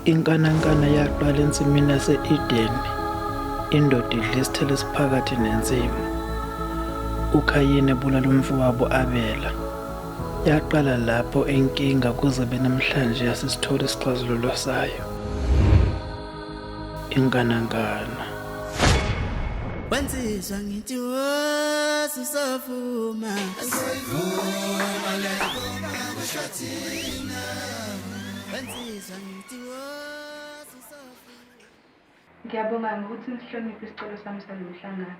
Inkanankana yaqala ensimini yase-Edeni, indoda idla isithelo esiphakathi nensimu. UKayini ebulala umfowabo Abela. Yaqala lapho inkinga kuze benamhlanje yasisithola isixazululo sayo. Inkanankana. Wenziswa ngithi wasisafuma asayivuma lengoma kushathina wenziswa ngithi wasisafuma. Ngiyabonga ngokuthi nisihloniphe isicelo sami salomhlangano.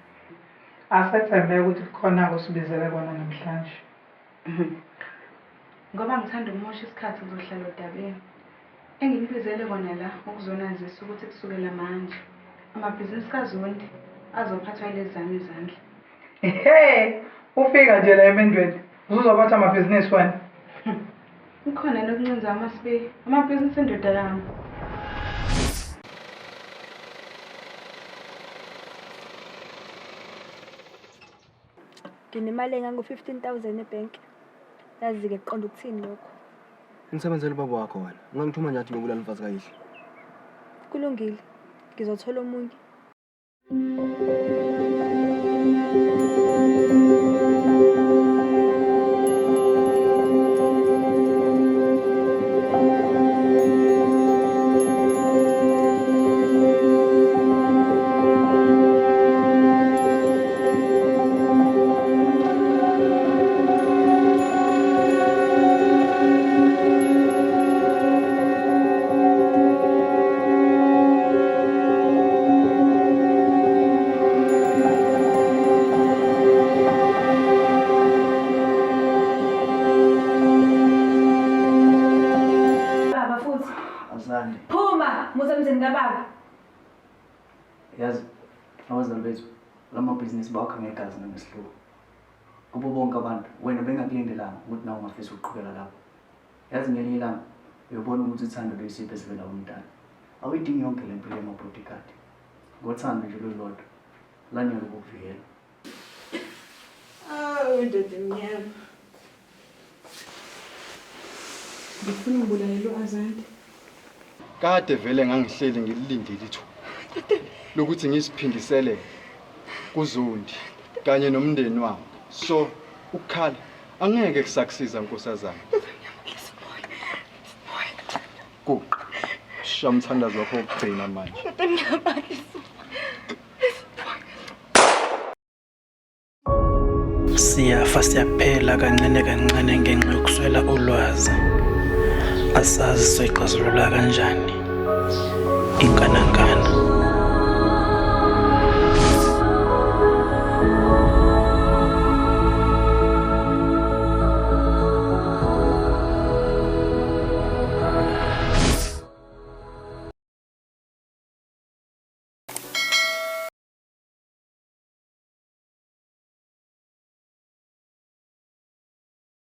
Asethembe ukuthi kukhona kusibizele kona namhlanje. Ngoba ngithanda ukumosha isikhathi ngizohlala odabeni. Engibizele kona la ukuzonazisa ukuthi kusukela manje amabhizinisi kaZondi azophathwa yilezi zami izandla. Ufika nje la emendweni uzophatha amabhizinisi wena. Ukhona nokuncenza amabhizinisi endoda yami. Nginemali engango-15,000 ebhenki. Yazi-ke kuqonda ukuthini lokho? Nisebenzele ubaba wakho wena. Ungangithuma nje athi ngibulala umfazi kayihle. Kulungile. Ngizothola omunye. Phuma, muze emzini kababa. Yazi, abazali bethu, lamabhizinisi bawakha ngegazi nangesihluku. Kubo bonke abantu, wena bengakulindelanga ukuthi nawe ungafisa ukuqhubeka lapho. Yazi ngelinye ilanga, uyobona ukuthi uthando luyisipho esivela kumntana. Awuyidingi yonke le mpilo yama-bodyguard. Ngothando nje lolodwa, lanele ukukuvikela. Ndoda emnyama. Ngifuna ngibulalele uAzandi. Kade vele ngangihleli ngilindile ithuba lokuthi ngisiphindisele kuZondi kanye nomndeni wami. So ukukhala angeke kusakusiza nkosazana. Kuqa shamthandazo wakho ukugcina manje. Siyafa siyaphela kancane kancane ngenxa yokuswela ulwazi. Asazi soyixazulula kanjani. Inkanankana.